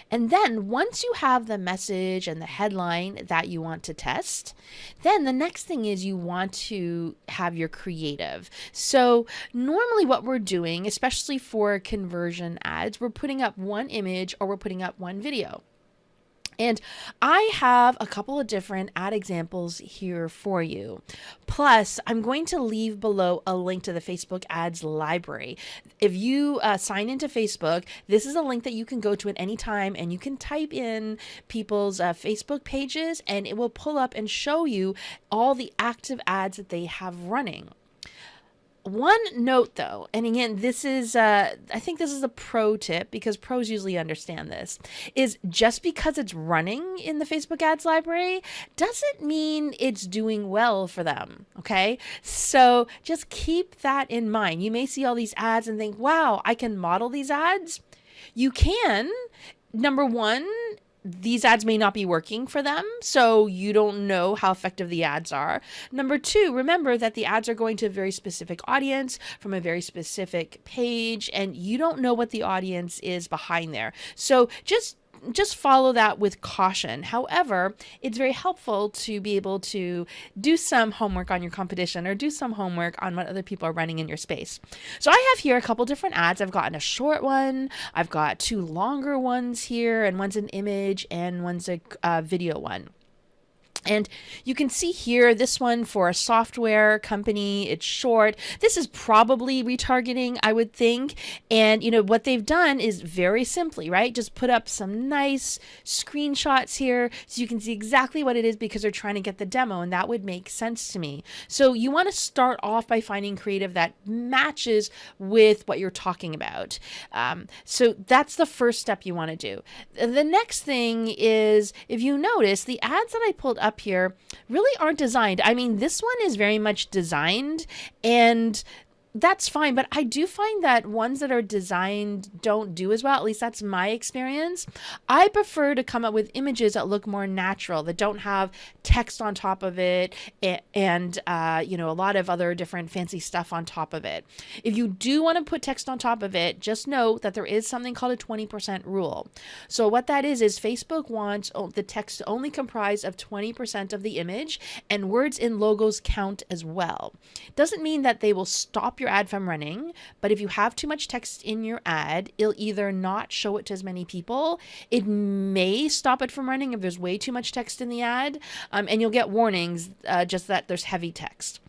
And then once you have the message and the headline that you want to test, then the next thing is you want to have your creative. So normally what we're doing, especially for conversion ads, we're putting up one image or we're putting up one video. And I have a couple of different ad examples here for you. Plus, I'm going to leave below a link to the Facebook ads library. If you sign into Facebook, this is a link that you can go to at any time, and you can type in people's Facebook pages and it will pull up and show you all the active ads that they have running. One note though, and again, this is, I think this is a pro tip because pros usually understand this, is just because it's running in the Facebook ads library doesn't mean it's doing well for them. Okay. So just keep that in mind. You may see all these ads and think, wow, I can model these ads. You can. Number one, these ads may not be working for them, so you don't know how effective the ads are. Number two, remember that the ads are going to a very specific audience from a very specific page, and you don't know what the audience is behind there. So just follow that with caution. However, it's very helpful to be able to do some homework on your competition or do some homework on what other people are running in your space. So I have here a couple different ads. I've gotten a short one, I've got two longer ones here, and one's an image and one's a video one. And you can see here, this one for a software company, it's short. This is probably retargeting, I would think. And what they've done is very simply, right? Just put up some nice screenshots here so you can see exactly what it is because they're trying to get the demo, and that would make sense to me. So you want to start off by finding creative that matches with what you're talking about. So that's the first step you want to do. The next thing is, if you notice, the ads that I pulled up here really aren't designed. I mean, this one is very much designed, and that's fine, but I do find that ones that are designed don't do as well. At least that's my experience. I prefer to come up with images that look more natural, that don't have text on top of it and a lot of other different fancy stuff on top of it. If you do want to put text on top of it, just note that there is something called a 20% rule. So what that is Facebook wants the text to only comprise of 20% of the image, and words in logos count as well. Doesn't mean that they will stop your ad from running, but if you have too much text in your ad, it'll either not show it to as many people, it may stop it from running if there's way too much text in the ad, and you'll get warnings just that there's heavy text.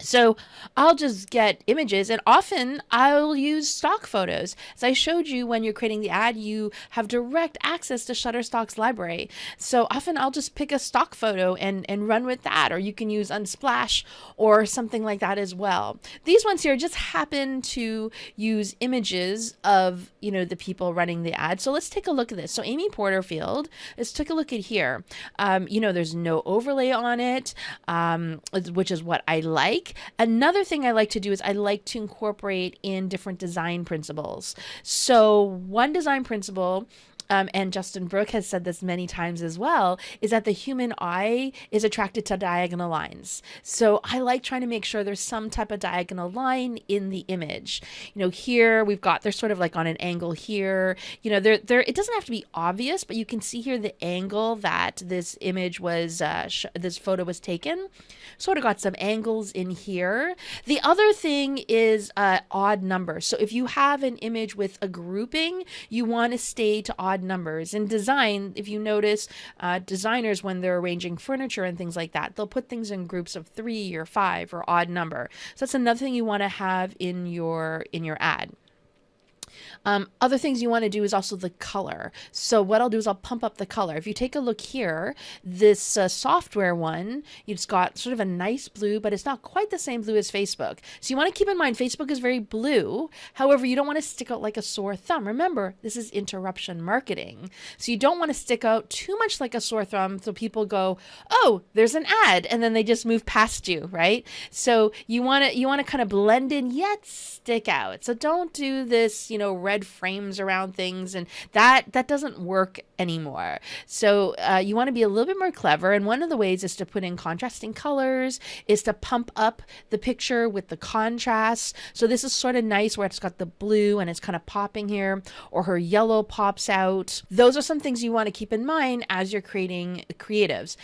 So I'll just get images, and often I'll use stock photos. As I showed you, when you're creating the ad, you have direct access to Shutterstock's library. So often I'll just pick a stock photo and run with that, or you can use Unsplash or something like that as well. These ones here just happen to use images of, the people running the ad. So let's take a look at this. So Amy Porterfield, let's take a look at here. There's no overlay on it, which is what I like. Another thing I like to do is I like to incorporate in different design principles. So one design principle, and Justin Brooke has said this many times as well, is that the human eye is attracted to diagonal lines. So I like trying to make sure there's some type of diagonal line in the image. Here there's sort of like on an angle here. It doesn't have to be obvious, but you can see here the angle that this image was, this photo was taken. Sort of got some angles in here. The other thing is odd numbers. So if you have an image with a grouping, you want to stay to odd numbers. In design, if you notice, designers, when they're arranging furniture and things like that, they'll put things in groups of 3 or 5 or odd number. So that's another thing you want to have in your ad. Other things you want to do is also the color. So what I'll do is I'll pump up the color. If you take a look here, this software one, it's got sort of a nice blue, but it's not quite the same blue as Facebook. So you want to keep in mind Facebook is very blue. However, you don't want to stick out like a sore thumb. Remember, this is interruption marketing. So you don't want to stick out too much like a sore thumb so people go, oh, there's an ad, and then they just move past you, right? So you want to kind of blend in yet stick out. So don't do this, red frames around things, and that doesn't work anymore. So you want to be a little bit more clever, and one of the ways is to put in contrasting colors, is to pump up the picture with the contrast. So this is sort of nice where it's got the blue and it's kind of popping here, or her yellow pops out. Those are some things you want to keep in mind as you're creating creatives.